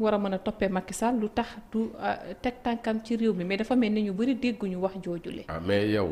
war a mën a toppee Macky Sall lu tax du teg tànkam ci réew mi mais dafa mel ni ñu bëri dégguñu wax joojule. mais yow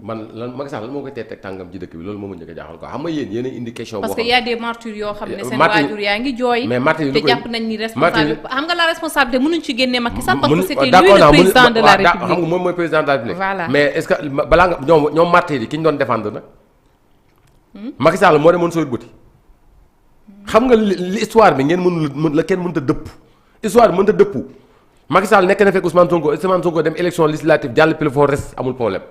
man lan Macky Sall lan moo koy teg tànkam ci dëkk bi loolu moo ma njëkk a jaaxal quoi xam nga yéen a indi question. parce que y a des martyrs yoo xam ne seen waajur yaa ngi jooy. mais martyrs te jàpp nañ ni responsable xam nga la responsabilité mënuñ ci génnee Macky Sall parce que c'était lui le président de la République. xam nga moom mooy président de la République. voilà mais est-ce que balaa nga ñoom martyrs yi ki ñu doon défendre nag. Macky Sall moo demoon sooy bëti. xam nga li histoire bi ngeen mënul la kenn mënut a dëpp histoire bi mënut a dëpp Macky Sall nekk na fekk Ousmane Sonko dem élection législative jàll pile foo res amul problème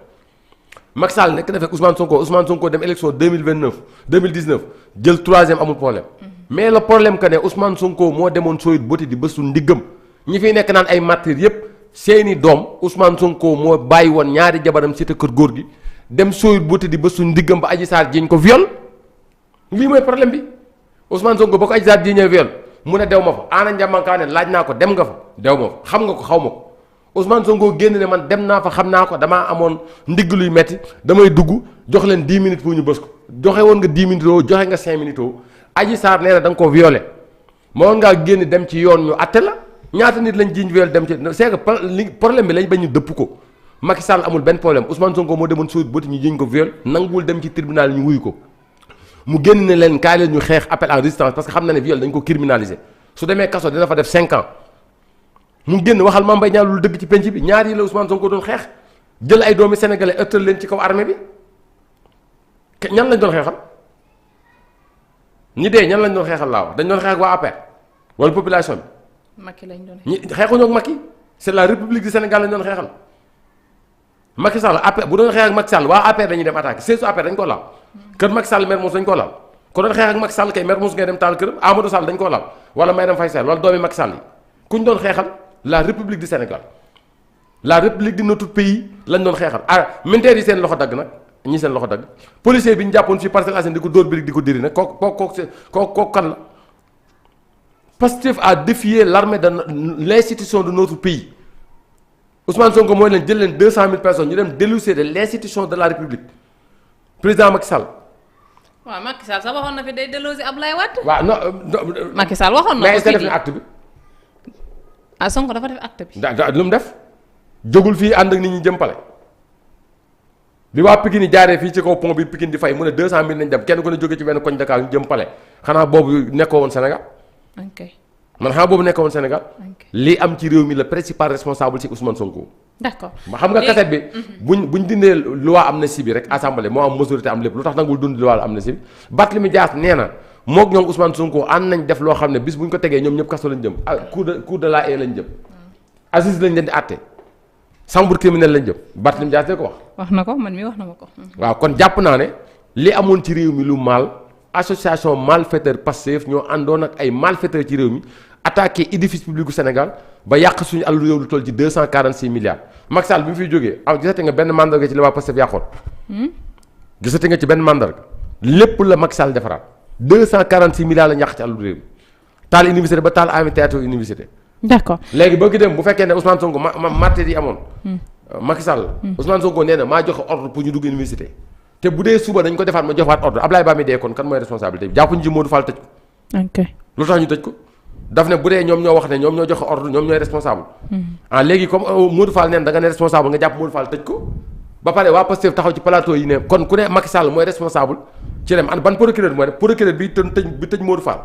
Macky Sall nekk na fekk Ousmane Sonko dem élection 2019 jël 3e amul problème mais le problème que ne Ousmane Sonko moo demoon sooy bëti di bësu ndiggam ñi fiy nekk naan ay martyrs yépp seeni doom Ousmane Sonko moo bàyyi woon ñaari jabaram cité kër góor gi dem sooy bëti di bësu ndiggam ba Adji Sarr jiñ ko viol lii mooy problème bi Ousmane Sonko ba ko Adji Sarr jiñee viol mu ne dew ma fa Anna Ndiamankane laaj naa ko dem nga fa dew ma fa xam nga ko xaw ma ko Ousmane Sonko génn ne man dem naa fa xam naa ko damaa amoon ndigg luy metti damay dugg jox leen 10 minutes pour ñu bës ko joxe woon nga 10 minutes oo joxe nga 5 minutes oo Adji Sarr nee na da nga ko violé ma woon ngaa génn dem ci yoon ñu atte la ñaata nit lañ jiiñ viol dem ci c'est que problème bi lañ bañ ñu dëpp ko Macky Sall amul benn problème Ousmane Sonko moo demoon sóot bëti ñu jiiñ ko viol nanguwul dem ci tribunal ñu wuyu ko mu génn ne leen kaay leen ñu xeex appel en résistance parce que xam na ne viol dañ ko criminaliser su demee kaso dina fa def 5 ans mu génn waxal Mame Mbaye Niang lu dëgg ci penc bi ñaar yi la Ousmane Sonko doon xeex jël ay doomi sénégalais ëttal leen ci kaw armée bi ñan lañ doon xeexal ñi dee ñan lañ doon xeexal laa wax dañ doon xeex ak waa APR wala population bi. Macky lañ doon ñi xeexuñoo ak Macky c'est la République du Sénégal lañ doon xeexal Macky Sall APR bu doon xeex ak Macky Sall waa APR dañuy dem attaqué c'est su APR dañ ko laal. kër Macky Sall Mermoz dañ koo laal ko doon xeex ak Macky Sall kay Mermoz ngay dem taal këram Amadou Sall dañ koo laal wala Mayram Faye Sall wala doomi Macky Sall yi kuñ doon xeexal la République du Sénégal la République de notre pays lañ doon xeexal militaires yi seen loxo dagg nag ñi seen loxo dagg policier bi ñu jàppoon fii Parcelles Assainies di ko dóor birig di ko diri nag kooku kan la Pastef a défié l'armée de l'institution de notre pays Ousmane Sonko mooy leen jël leen 200 000 personnes ñu dem délousser de l'institution de la République président Macky Sall. waaw Macky Sall sax waxoon na fi day déloger Ablaye Wade. waaw non Macky Sall waxoon na ko. mais est-ce que def na acte bi. ah Sonko dafa def acte bi. lu mu def jógul fii ànd ak nit ñi jëm pale bi waa Pikine jaaree fii ci kaw pont bi Pikine di fay mu ne 200 000 nañ dem kenn ku ne jóge ci benn koñ Dakar ñu jëm pale xanaa boobu nekkoo woon Sénégal. ok man xanaa boobu nekkoo woon Sénégal. lii am ci réew mi le principal responsable ci Ousmane Sonko. d'accord ma xam nga cassette bi. buñ dindee loi amnistie bi rek assemblée moo am majorité am lépp lu tax nangul dund loi amnistie bi Barthélémy Dias nee na moog ñoom Ousmane Sonko ànd nañ def loo xam ne bis bu ñu ko tegee ñoom ñëpp kaso lañ jëm cour de la haie lañ jëm. assise lañ leen di àtte chambre criminelle lañ jëm Barthélémy Dias de ko wax. wax na ko man mi wax na ma ko. waaw kon jàpp naa ne li amoon ci réew mi lu mal association malfaiteur Pastef ñoo àndoon ak ay malfaiteurs ci réew mi attaqué édifice public du Sénégal ba yàq suñu àll réew lu toll ci 246 milliards Macky Sall bi mu fiy jógee gisate nga benn mandarga ci li waa Pastef yàqoon. gisate nga ci benn mandarga lépp la Macky Sall defaraat 246 milliards la ñu yàq ci àll réew mi taal université ba taal amphithéâtre université. d'accord léegi bëgg dem bu fekkee ne Ousmane Sonko martyrs yi amoon. Macky Sall. Ousmane Sonko nee na maa joxe ordre pour ñu dugg université. te bu dee suba dañ ko defaat ma joxaat ordre Ablaye Ba mi dee kon kan mooy responsabilité bi jàppuñu ci Modou Fall tëj ko. ok lu tax ñu tëj ko daf ne bu dee ñoom ñoo wax ne ñoom ñoo joxe ordre ñoom ñooy responsable. léegi comme Modou Fall neen da nga ne responsable nga jàpp Modou Fall tëj ko. ba pare waa Pastef taxaw ci plateau yi ne kon ku ne Macky Sall mooy responsable ci dem ban procureur mooy def procureur bi tëj Modou Fall.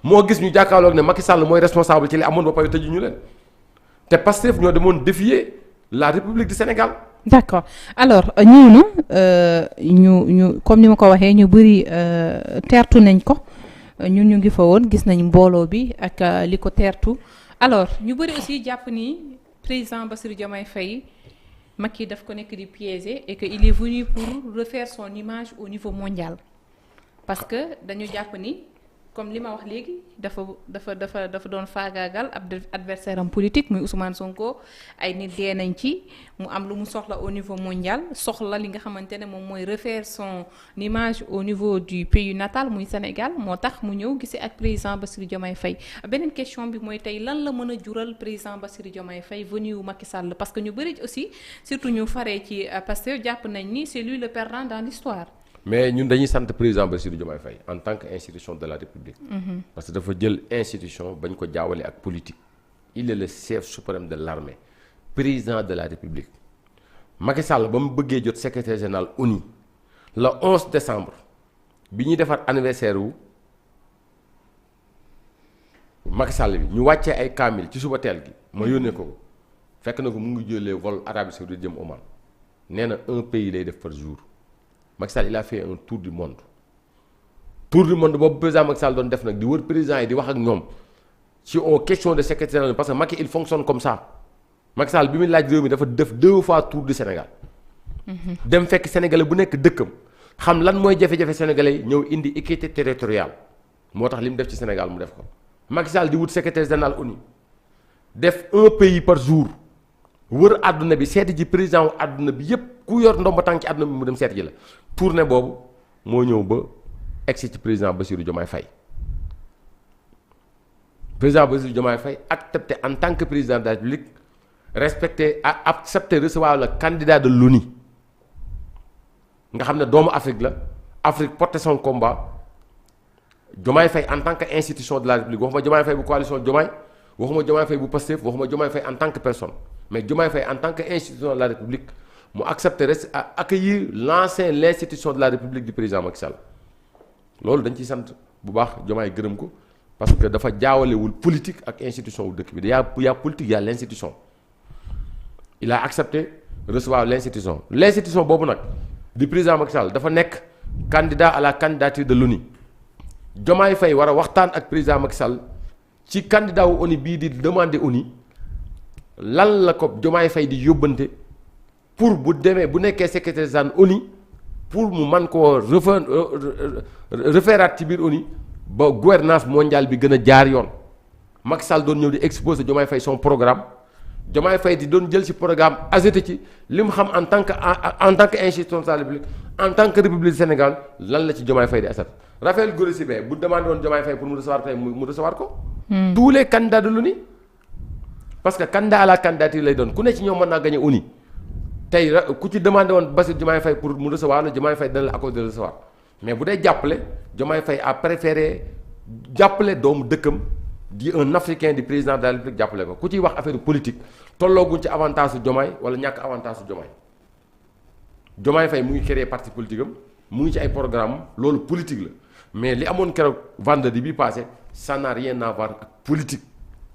moo gis ñu jàkkaarloog ne Macky Sall mooy responsable ci li amoon ba pare tëju ñu leen te Pastef ñoo demoon défier la République du Sénégal. d'accord alors ñu comme ni ma ko waxee ñu bëri teertu nañ ko ñun ñu ngi fa woon gis nañ mbooloo bi ak li ko teertu alors ñu bëri aussi jàpp ni président Bassirou Diomaye Faye Macky daf ko nekk di piéger et que il est venu pour refaire son image au niveau mondial parce que dañu jàpp ni comme li ma wax léegi dafa doon faagaagal ab adversaire am politique muy Ousmane Sonko ay nit dee nañ ci mu am lu mu soxla au niveau mondial soxla li nga xamante ne moom mooy refaire son image au niveau du pays natal muy Sénégal moo tax mu ñëw gisee ak président Bassirou Diomaye Faye beneen question bi mooy tey lan la mën a jural président Bassirou Diomaye Faye venu Macky Sall parce que ñu bëri aussi surtout ñu faree ci Pastef jàpp nañ ni c'est lui le perdant dans l'histoire. mais ñun dañuy sant président Bassirou Diomaye Faye en tant que institution de la République. Parce que dafa jël institution bañ ko jaawale ak politique. Il est le chef suprême de l'armée, président de la République. Macky Sall ba mu bëggee jot secrétaire général ONU le 11 décembre bi ñuy defar anniversaire wu Macky Sall bi ñu wàccee ay kaamil ci suba teel gi ma yónnee ko fekk na ko mu ngi jëlee vol Arabie Saoudite jëm Oman nee na un pays lay def par jour Macky Sall il a fait un tour du monde boobu président Macky Sall doon def nag di wër président yi di wax ak ñoom ci aux questions de secrétaire général parce que Macky il fonctionne comme ça Macky Sall bi muy laaj réew mi dafa def 2 fois tour du Sénégal. dem fekk sénégalais bu nekk dëkkam xam lan mooy jafe-jafe sénégalais yi ñëw indi équité territoriale moo tax li mu def ci Sénégal mu def ko Macky Sall di wut secrétaire général ONU def un pays par jour wër àdduna bi seeti ji président wu àdduna bi yépp ku yor ndomba tànk ci àdduna bi mu dem seeti ji la tournée boobu moo ñëw ba egsi ci président Bassirou Diomaye Faye président Bassirou Diomaye Faye accepté en tant que président de la République respecté accepté recevoir le candidat de l'ONU nga xam ne doomu Afrique la Afrique porté son combat Diomaye Faye en tant que institution de la République waxuma Diomaye Faye bu coalition Diomaye waxuma Diomaye Faye bu Pastef waxuma Diomaye Faye en tant que personne mais Diomaye Faye en tant que institution de la République mu accepté accueillir l'institution de la République du président Macky Sall loolu dañ ciy sant bu baax Diomaye gërëm ko parce que dafa jaawalewul politique ak institution wu dëkk bi y a politique y a l'institution il a accepté recevoir l'institution boobu nag di président Macky Sall dafa nekk candidat à la candidature de l'ONU Diomaye Faye war a waxtaan ak président Macky Sall ci candidat wu ONU bii di demander ONU lan la ko Diomaye Faye di yóbbante pour bu demee bu nekkee secrétaire général ONU pour mu man koo reféeraat ci biir ONU ba gouvernance mondiale bi gën a jaar yoon Macky Sall doon ñëw di exposer Diomaye Faye son programme Diomaye Faye di doon jël ci programme ajouté ci li mu xam en tant que institution de la République en tant que République du Sénégal lan la ci Diomaye Faye di asat Raphaël Gorossi bu demandé woon Diomaye Faye pour mu recevoir tey mu recevoir ko. tous les candidats de l'ONU parce que candidat à la candidature lay doon ku ne ci ñoom mën naa gagné ONU tey ku ci demandé woon Bassirou Diomaye Faye pour mu recevoir la Diomaye Faye dana la accordé de recevoir mais bu dee jàppale Diomaye Faye a préféré jàppale doomu dëkkam. di un africain di président de la République jàppale ko ku ciy wax affaire politique tollooguñ ci avantage su Diomaye wala ñàkk avantage su Diomaye Faye mu ngi créer parti politique am mu ngi ci ay programme loolu politique la mais li amoon keroog vendredi bi passé ça n'a rien à voir ak politique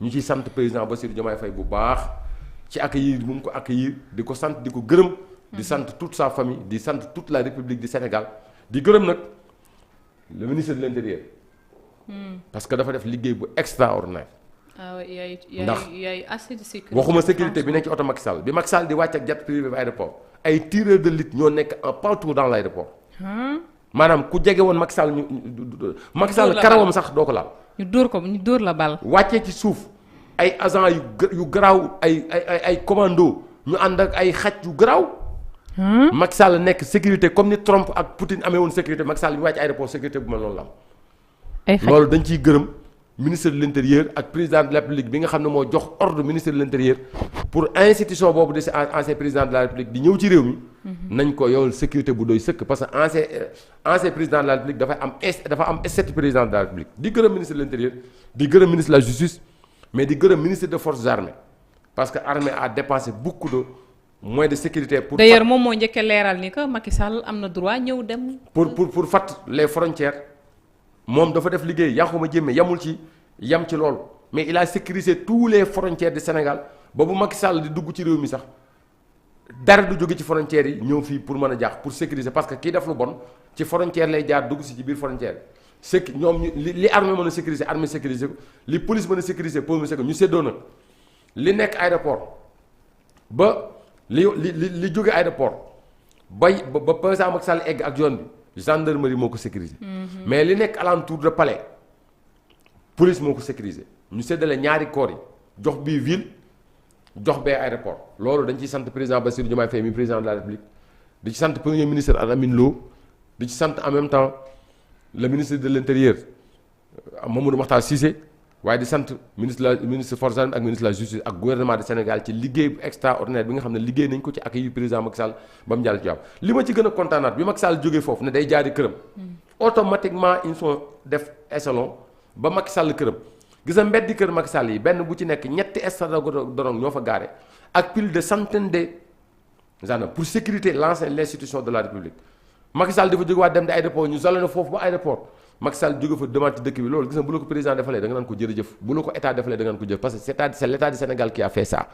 ñu ciy sant président Bassirou Diomaye Faye bu baax ci accueillir bu mu ko accueillir di ko sant di ko gërëm di sant toute sa famille di sant toute la République du Sénégal di gërëm nag le ministre de l'Intérieur parce que dafa def liggéey bu extraordinaire. ndax waxuma sécurité bi nekk ci oto Macky Sall bi Macky Sall di wàcc ak jet privé bi aéroport ay tireurs de lutte ñoo nekk en partout dans l'aéroport maanaam ku jege woon Macky Sall Macky Sall karawam sax doo ko laal. ñu dóor la bal. wàccee ci suuf ay agents yu garaaw ay commando ñu ànd ak ay xaj yu garaaw. Macky Sall nekk sécurité comme ni Trump ak Poutine amee woon sécurité Macky Sall bi wàcc aéroport sécurité bu mel noonu la am. loolu dañ ciy gërëm ministre de l'intérieur ak président de la république bi nga xam ne moo jox ordre ministre de l'intérieur pour institution boobu de si ancien président de la république di ñëw ci réew mi. nañ ko yow sécurité bu doy sëkk parce que ancien président de la république dafa am statut président de la république di gërëm ministre de l'intérieur di gërëm ministre de la justice mais di gërëm ministre des forces armées parce que armée a dépensé beaucoup de moyens de sécurité. pour d'ailleurs moom moo njëkk a leeral ni que Macky Sall am na droit ñëw dem. pour fàtt les frontières. moom dafa def liggéey Yankhoba Diémé yam ci loolu mais il a sécurisé tous les frontières du Sénégal ba bu Macky Sall di dugg ci réew mi sax dara du jóge ci frontières yi ñëw fii pour mën a jaax pour sécuriser parce que kii def lu bon ci frontière lay jaar dugg si ci biir frontière ñoom li armée mën a sécuriser armée sécuriser ko li police mën a sécuriser police sécuriser ñu séddoo nag li nekk aéroport ba li jóge aéroport ba président Macky Sall egg ak yoon bi gendarmerie moo ko sécuriser. mais li nekk alentour de palais police moo ko sécuriser ñu séddale ñaari corps yi jox bii ville jox bee aéroport loolu dañ ciy sant président Bassirou Diomaye Faye mi président de la République di ci sant premier ministre Alamine Lo di ci sant en même temps le ministre de l'intérieur Mamadou Makhtar Cissé waaye di sant ministre forces armées ak ministre de la justice ak gouvernement du Sénégal ci liggéey bu extraordinaire bi nga xam ne liggéey nañ ko ci accueil yu président Macky Sall ba mu jàll ci jàmm li ma ci gën a kontaanaat bi Macky Sall jógee foofu ne day jaari këram automatiquement ils sont def échelon ba Macky Sall këram gis nga mbeddi kër Macky Sall yi benn bu ci nekk ñetti escadron ñoo fa gaare ak plus de centaine de gendarmes pour sécuriter l'institution de la République Macky Sall dafa jóge waat dem di aéroport ñu zalone foofu ba aéroport Macky Sall jóge fa demande ci dëkk bi loolu gis nga bu la ko président defalee da nga naan ko jërëjëf bu la ko état defalee da nga naan ko jëf parce que c'est l'état du Sénégal qui a fait ça.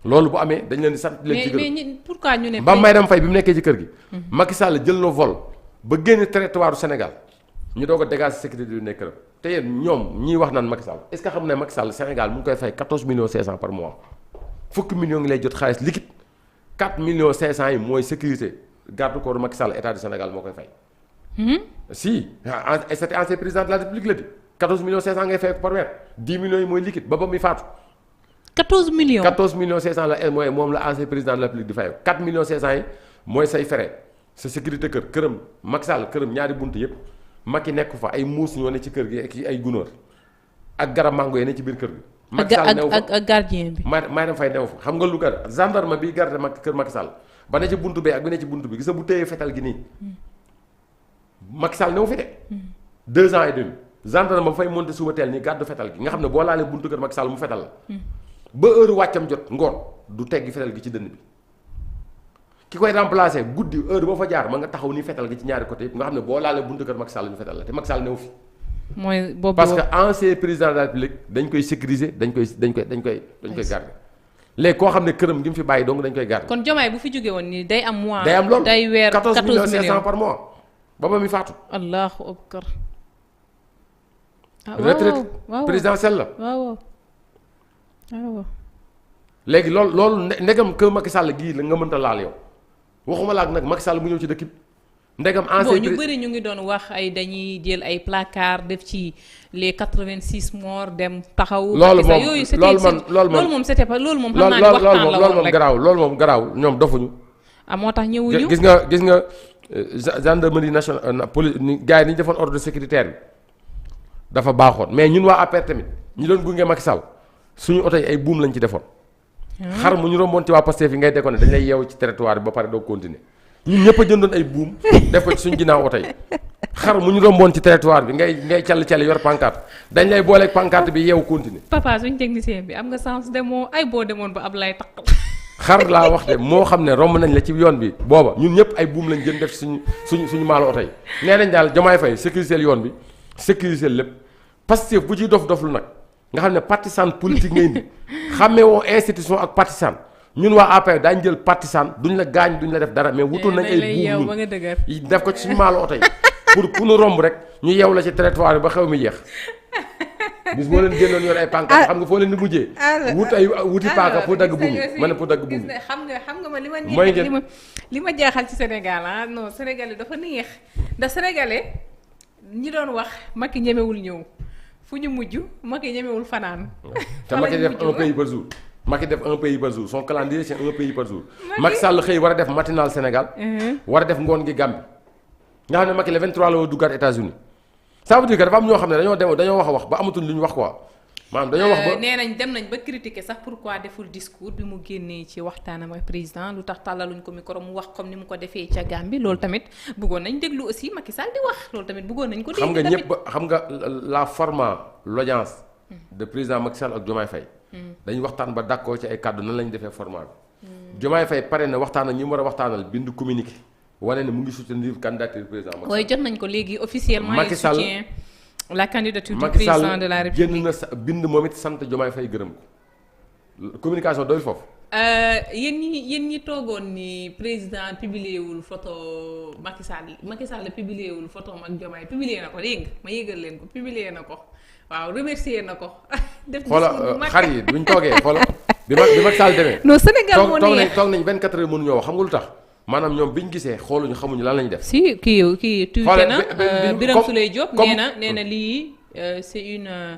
loolu bu amee dañ leen di sant leen ci gërëm mais pourquoi ñu ne. ba Mayram Faye bi mu nekkee ci kër gi. Macky Sall jël na vol ba génn territoire Sénégal ñu doog a dégager sécurité yu nekk këram te yéen ñoom ñiy wax naan Macky Sall est-ce que xam ne Macky Sall Sénégal mu ngi koy fay 14 millions 500 par mois fukki millions ngi lay jot xaalis liquide 4 millions 500 yi mooy sécurité garde corps Macky Sall état du Sénégal moo koy fay. si c'était ancien président de la République la di 14 millions 500 ngay fay par weer 10 millions yi mooy liquide ba muy faatu. 14 millions 14 millions 500 la mooy moom la ancien président de la République di fay 4 millions 500 yi mooy say frais sa sécurité kër këram Macky Sall këram ñaari bunt yëpp Macky nekk fa ay muus ñoo ne ci kër gi ak ay gunóor ak garab mango yi ne ci biir kër gi. Macky Sall new fa ak gardien bi. may dem fay new fa xam nga lu gar gendarme bi garde kër Macky Sall ba ne ci buntu bee ak bi ne ci buntu bi gis nga bu téyee fetal gi nii Macky Sall new fi de 2 ans et demi gendarme ba fay monter suba teel nii garde fetal gi nga xam ne boo laalee buntu kër Macky Sall mu fetal la ba heure wàccam jot ngoon du teggi fetal gi ci dënn bi ki koy remplacer guddi heure boo fa jaar ma nga taxaw ni fetal gi ci ñaari côté yëpp nga xam ne boo laalee buntu kër Macky Sall ñu fetal la te Macky Sall new fi mooy boobu parce que ancien président de la République dañ koy sécuriser dañ koy garder léegi koo xam ne këram gi mu fi bàyyi donc dañ koy garder. kon Diomaye bu fi jógee woon nii day am mois. day am loolu day weer 14 millions 500 par mois ba mi faatu. allahu akbar. retraite présidentielle la. waaw. léegi loolu ndegam kër Macky Sall gii la nga mënta laal yow waxuma la ak nag Macky Sall mu ñëw ci dëkk bi. ndegam ancien ñu bëri ñu ngi doon wax ay dañuy jël ay placard def ci les 86 morts dem taxaw. loolu moom c'était pas loolu moom. xam naa ne waxtaan la woon rek loolu moom garaaw ñoom dofuñu. moo tax ñëwuñu. gis nga gendarmerie nationale police gars yi ni ñu defoon ordre sécuritaire bi dafa baaxoon mais ñun waa APR tamit ñi doon gunge Macky Sall suñu oto yi ay buum lañ ci defoon. xar mu ñu romboon ci waa Pastef yi ngay déconné dañ lay yeewu ci territoire bi ba pare doo continuer. ñun ñëpp a jëndoon ay buum def ko ci suñ ginnaaw oto yi xar mu ñu romboon ci territoire bi ngay call yor pancarte dañ lay booleeg pancarte bi yeewu continuer. papa suñ technicien bi am nga sens demoo ay boo demoon ba ab lay takkal. xar laa wax de moo xam ne romb nañ la ci yoon bi booba ñun ñëpp ay buum lañ jën def suñu maalo oto yi nee nañ daal Diomaye Faye sécuriser yoon bi sécuriser lépp Pastef bu ciy dof-doflu nag nga xam ne partisan politique ngay indi xàmmee woo institution ak partisan. ñun waa APR daañu jël partisan duñ la gaañ duñ la def dara mais wutul nañ ay buum ñun def ko ci suñu maalu oto yi pour ku nu romb rek ñu yeew la ci territoire bi ba xew mi jeex bis boo leen génnoon yor ay pancarte xam nga foo leen di mujjee wuti paaka pour dagg buum yi ma ne pour dagg buum yi xam nga ma li ma jaaxal ci Sénégal non Sénégalais dafa neex ndax Sénégalais ñi doon wax Macky ñemewul ñëw fu ñu mujj Macky ñemewul fanaan te Macky def un pays par jour Macky def un pays par jour son calendrier c'est un pays par jour Macky Sall xëy war a def matinal Sénégal war a def ngoon gi Gambie nga xam ne Macky le 23 la war duggaat États-Unis ça veut dire que dafa am ñoo xam ne dañoo wax ba amatul lu ñu wax quoi maanaam dañoo wax ba nee nañ dem nañ ba critiquer sax pourquoi deful discours bi mu génnee ci waxtaanam ak président lu tax tàllaluñ ko micro mu wax comme ni mu ko defee ca Gambie loolu tamit bëggoon nañ déglu aussi Macky Sall di wax loolu tamit bëggoon nañ ko déglu tamit xam nga la format l'audience de président Macky Sall ak Diomaye Faye dañu waxtaan ba d'accord ci ay kàddu nan lañu defee format bi Diomaye Faye pare na waxtaan ak ñi mu war a waxtaanal bind communiqué wane ne mu ngi soutenir candidature président Macky Sall. waaye jot nañ ko léegi officiellement. Macky Sall il soutient la candidature du président de la République. Macky Sall génn na bind moom it sant Diomaye Faye gërëm ko communication doyul foofu. yéen ñi toogoon ni président publié wul photo Macky Sall publié wul photo ak Diomaye publié na ko dégg nga ma yëgal leen ko publié na ko. waaw remercier na ko. def xoola xar yi buñ toogee xoola bi Macky Sall demee. non Sénégal moo neex toog nañ 24 heures mënuñoo wax xam nga lu tax maanaam ñoom biñ gisee xooluñu xamuñu lan lañu def. si kii tuuti na Birame Souleye Diop nee na lii c'est une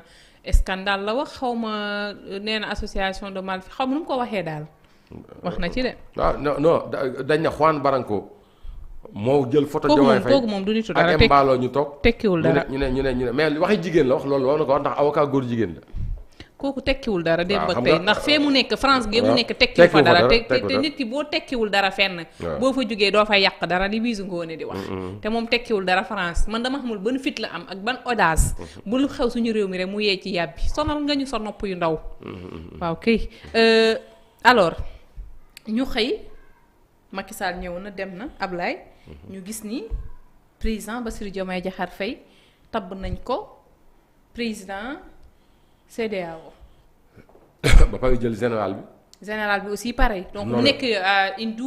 scandale la wax xaw ma nee na association de mal xaw ma nu mu ko waxee daal wax na ci de. waaw non dañ na Juan Branco moo jël photo Diomaye Faye kooku moom du nitu dara ak Embalo ñu toog tekkiwul dara ñu ne mais waxi jigéen la wax loolu war na ko wax ndax avocat góor jigéen la. kooku tekkiwul dara démb xam ak tey nga ndax fee mu nekk France gi mu waaw, nekk tekkiwul fa dara tekkiwul te dara. nit ki boo tekkiwul dara fenn waaw. boo fa jógee doo fa yàq dara li biisu ngoone di wax te moom tekkiwul dara France man dama xamul ban fit la am ak ban audace bu lu xew suñu réew mi rek mu yee ci yàbbi sonal nga ñu sa nopp yu ndaw waaw kay alors ñu xëy Macky Sall ñëw na dem na Ablaye ñu gis ni président Bassirou Diomaye Diakhar Faye tabb nañ ko président CEDEAO ba pare jël général bi. général bi aussi pareil donc mu Noonu. nekk une